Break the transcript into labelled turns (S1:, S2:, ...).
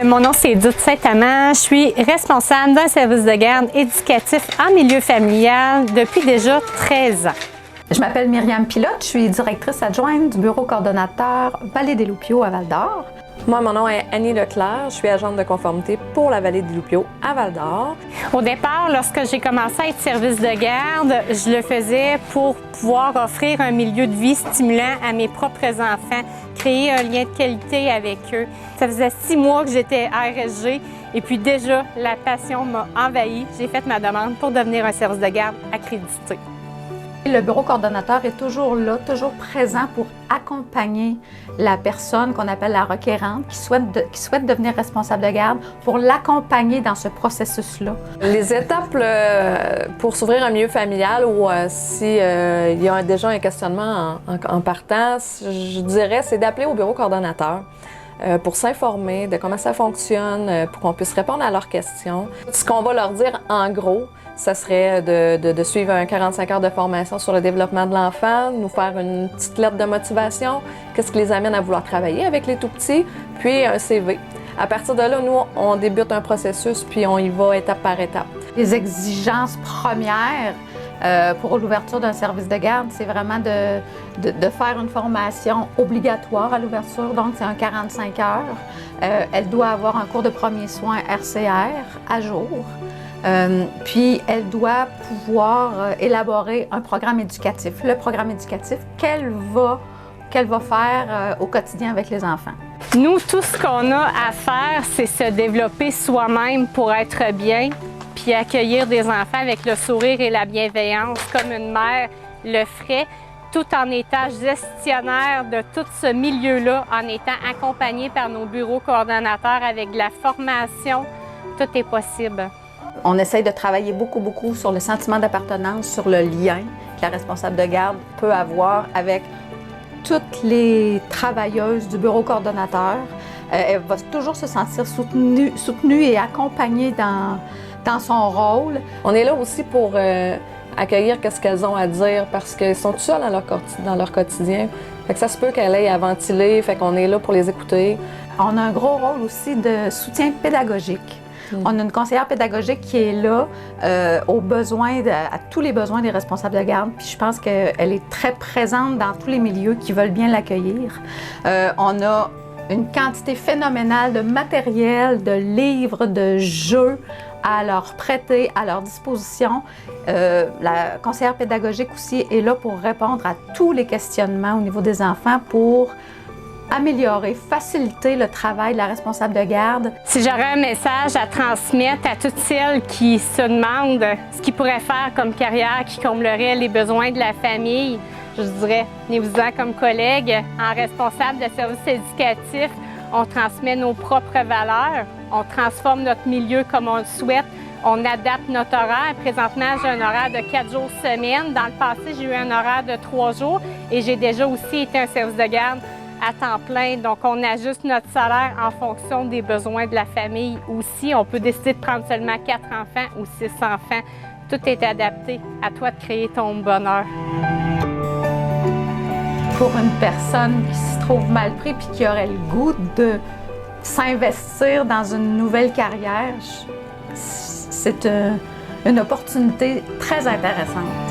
S1: Mon nom, c'est Edith Saint-Amand. Je suis responsable d'un service de garde éducatif en milieu familial depuis déjà 13 ans.
S2: Je m'appelle Myriam Pilote, je suis directrice adjointe du bureau coordonnateur Vallée des Loupiaux à Val-d'Or.
S3: Moi, mon nom est Annie Leclerc, je suis agente de conformité pour la Vallée des Loupiaux à Val-d'Or.
S1: Au départ, lorsque j'ai commencé à être service de garde, je le faisais pour pouvoir offrir un milieu de vie stimulant à mes propres enfants, créer un lien de qualité avec eux. Ça faisait 6 mois que j'étais RSG et puis déjà, la passion m'a envahie. J'ai fait ma demande pour devenir un service de garde accrédité.
S2: Le bureau coordonnateur est toujours là, toujours présent pour accompagner la personne qu'on appelle la requérante, qui souhaite devenir responsable de garde, pour l'accompagner dans ce processus-là.
S3: Les étapes pour s'ouvrir un milieu familial ou s'il y a déjà un questionnement en partant, je dirais, c'est d'appeler au bureau coordonnateur pour s'informer de comment ça fonctionne, pour qu'on puisse répondre à leurs questions. Ce qu'on va leur dire en gros, ça serait de suivre un 45 heures de formation sur le développement de l'enfant, nous faire une petite lettre de motivation, qu'est-ce qui les amène à vouloir travailler avec les tout-petits, puis un CV. À partir de là, nous, on débute un processus, puis on y va étape par étape.
S2: Les exigences premières pour l'ouverture d'un service de garde, c'est vraiment de faire une formation obligatoire à l'ouverture, donc c'est un 45 heures. Elle doit avoir un cours de premiers soins RCR à jour. Puis elle doit pouvoir élaborer un programme éducatif. Le programme éducatif qu'elle va faire au quotidien avec les enfants.
S1: Nous, tout ce qu'on a à faire, c'est se développer soi-même pour être bien, puis accueillir des enfants avec le sourire et la bienveillance, comme une mère le ferait, tout en étant gestionnaire de tout ce milieu-là, en étant accompagné par nos bureaux coordonnateurs avec de la formation. Tout est possible.
S2: On essaye de travailler beaucoup sur le sentiment d'appartenance, sur le lien que la responsable de garde peut avoir avec toutes les travailleuses du bureau coordonnateur. Elle va toujours se sentir soutenue et accompagnée dans son rôle.
S3: On est là aussi pour accueillir ce qu'elles ont à dire parce qu'elles sont toutes seules dans leur quotidien. Fait que ça se peut qu'elles aient à ventiler, fait qu'on est là pour les écouter. On
S2: a un gros rôle aussi de soutien pédagogique. On a une conseillère pédagogique qui est là à tous les besoins des responsables de garde. Puis je pense qu'elle est très présente dans tous les milieux qui veulent bien l'accueillir. On a une quantité phénoménale de matériel, de livres, de jeux à leur prêter, à leur disposition. La conseillère pédagogique aussi est là pour répondre à tous les questionnements au niveau des enfants pour améliorer, faciliter le travail de la responsable de garde.
S1: Si j'aurais un message à transmettre à toutes celles qui se demandent ce qu'ils pourraient faire comme carrière qui comblerait les besoins de la famille, je dirais, venez-vous-en comme collègue. En responsable de service éducatif, on transmet nos propres valeurs, on transforme notre milieu comme on le souhaite, on adapte notre horaire. Présentement, j'ai un horaire de 4 jours semaine. Dans le passé, j'ai eu un horaire de 3 jours et j'ai déjà aussi été un service de garde à temps plein. Donc, on ajuste notre salaire en fonction des besoins de la famille aussi. On peut décider de prendre seulement 4 enfants ou 6 enfants. Tout est adapté. À toi de créer ton bonheur.
S2: Pour une personne qui se trouve mal pris et qui aurait le goût de s'investir dans une nouvelle carrière, c'est une opportunité très intéressante.